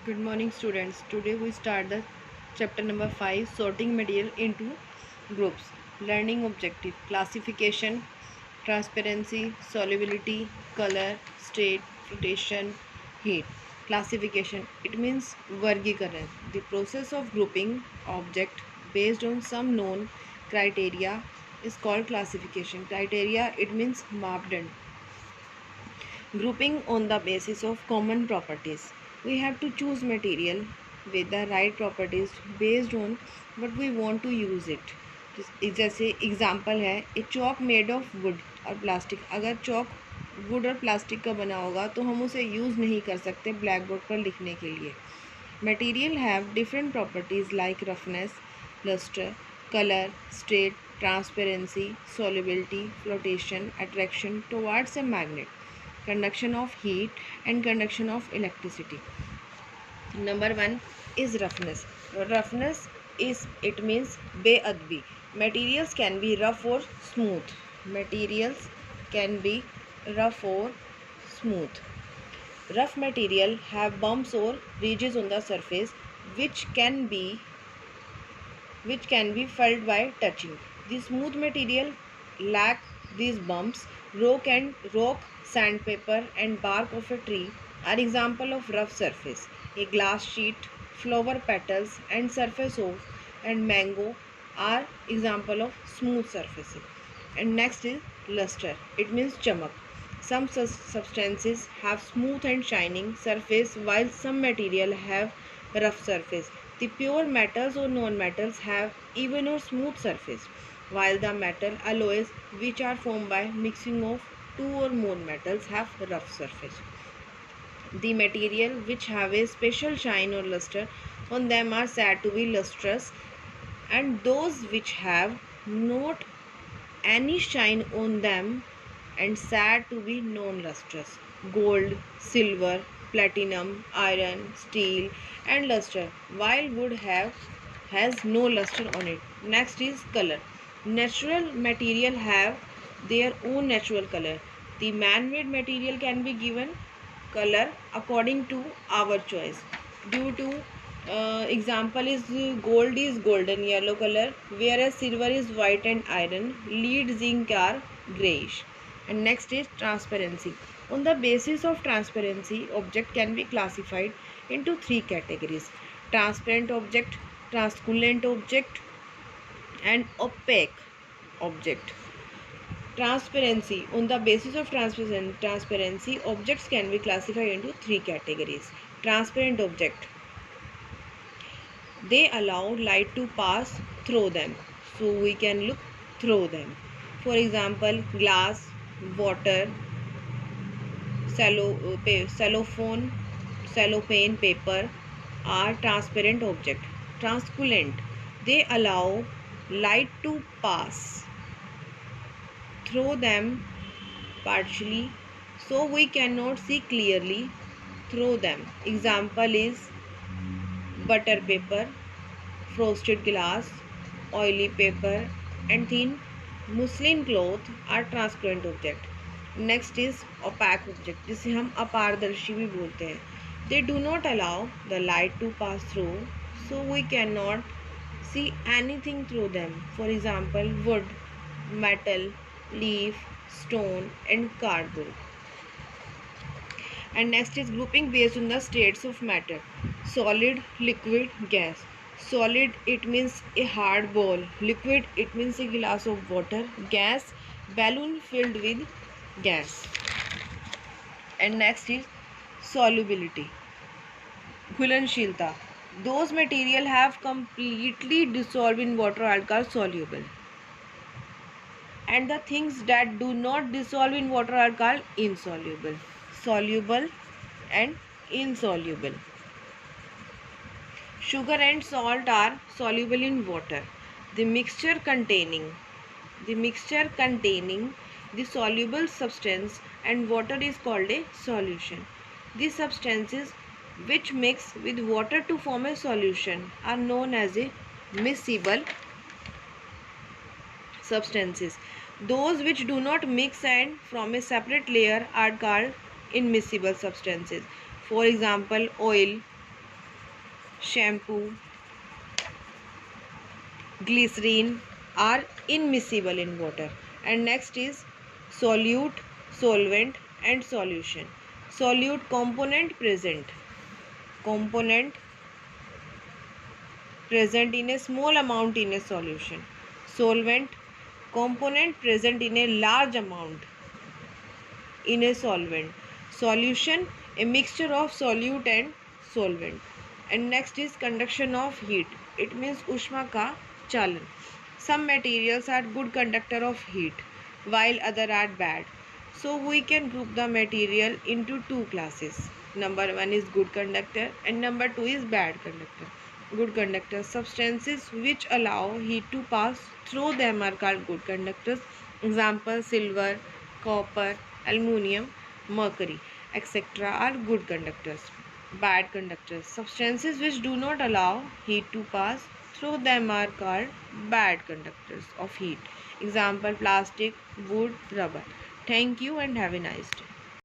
Good morning, students. Today we start the chapter number 5, sorting material into groups. Learning objective: classification, transparency, solubility, color, state, flotation, heat. Classification, it means vargikaran, the process of grouping object based on some known criteria is called classification. Criteria, it means मापदंड. Grouping on the basis of common properties. We have to choose material with the right properties based on what we want to use it. जैसे example है ए chalk made of would और plastic. अगर chalk would और plastic का बना होगा तो हम उसे यूज़ नहीं कर सकते ब्लैक बोर्ड पर लिखने के लिए. Material have different properties like roughness, lustre, colour, state, transparency, solubility, flotation, attraction towards a magnet, conduction of heat and conduction of electricity. Number 1 is roughness. Roughness is, it means बेअदबी. Materials can be rough or smooth. Materials can be rough or smooth. Rough material have bumps or ridges on the surface which can be felt by touching. The smooth material lack these bumps. Rock, sandpaper and bark of a tree are example of rough surface. A glass sheet, flower petals and surface of and mango are example of smooth surfaces. And next is luster. It means chamak. Some substances have smooth and shining surface while some material have rough surface. The pure metals or non-metals have even or smooth surface, while the metal alloys which are formed by mixing of two or more metals have rough surface. The material which have a special shine or luster on them are said to be lustrous, and those which have not any shine on them and said to be non-lustrous. Gold, silver, platinum, iron, steel and luster, while wood has no luster on it. Next is color. Natural material have their own natural color. The man-made material can be given color according to our choice. Due to example is gold is golden yellow color, whereas silver is white and iron, lead, zinc are grayish. And next is transparency. On the basis of transparency, object can be classified into three categories: transparent object, translucent object and opaque object. Transparency. On the basis of transparency, objects can be classified into three categories. Transparent object. They allow light to pass through them, so we can look through them. For example, glass, water, cellophane paper are transparent object. Translucent. They allow light to pass through them partially, so we cannot see clearly through them. Example is butter paper, frosted glass, oily paper and thin muslin cloth are transparent object. Next is opaque object, जिसे हम अपारदर्शी भी बोलते हैं. They do not allow the light to pass through, so we cannot see anything through them. For example, wood, metal, leaf, stone and cardboard. And next is grouping based on the states of matter: solid, liquid, gas. Solid, it means a hard ball. Liquid, it means a glass of water. Gas, balloon filled with gas. And next is solubility, घुलनशीलता. Those material have completely dissolved in water are called soluble, and the things that do not dissolve in water are called insoluble. Soluble and insoluble. Sugar and salt are soluble in water. The mixture containing the soluble substance and water is called a solution. The substances which mix with water to form a solution are known as a miscible substances. Those which do not mix and from a separate layer are called immiscible substances. For example, oil, shampoo, glycerine are immiscible in water. And next is solute, solvent and solution. Solute, component present in a small amount in a solution. Solvent, component present in a large amount in a solvent. Solution, a mixture of solute and solvent. And next is conduction of heat. It means ushma ka chalan. Some materials are good conductor of heat while other are bad. So we can group the material into two classes. Number one is good conductor and number two is bad conductor. Good conductors, substances which allow heat to pass through them are called good conductors. Example, silver, copper, aluminium, mercury, etc. are good conductors. Bad conductors, substances which do not allow heat to pass through them are called bad conductors of heat. Example, plastic, wood, rubber. Thank you and have a nice day.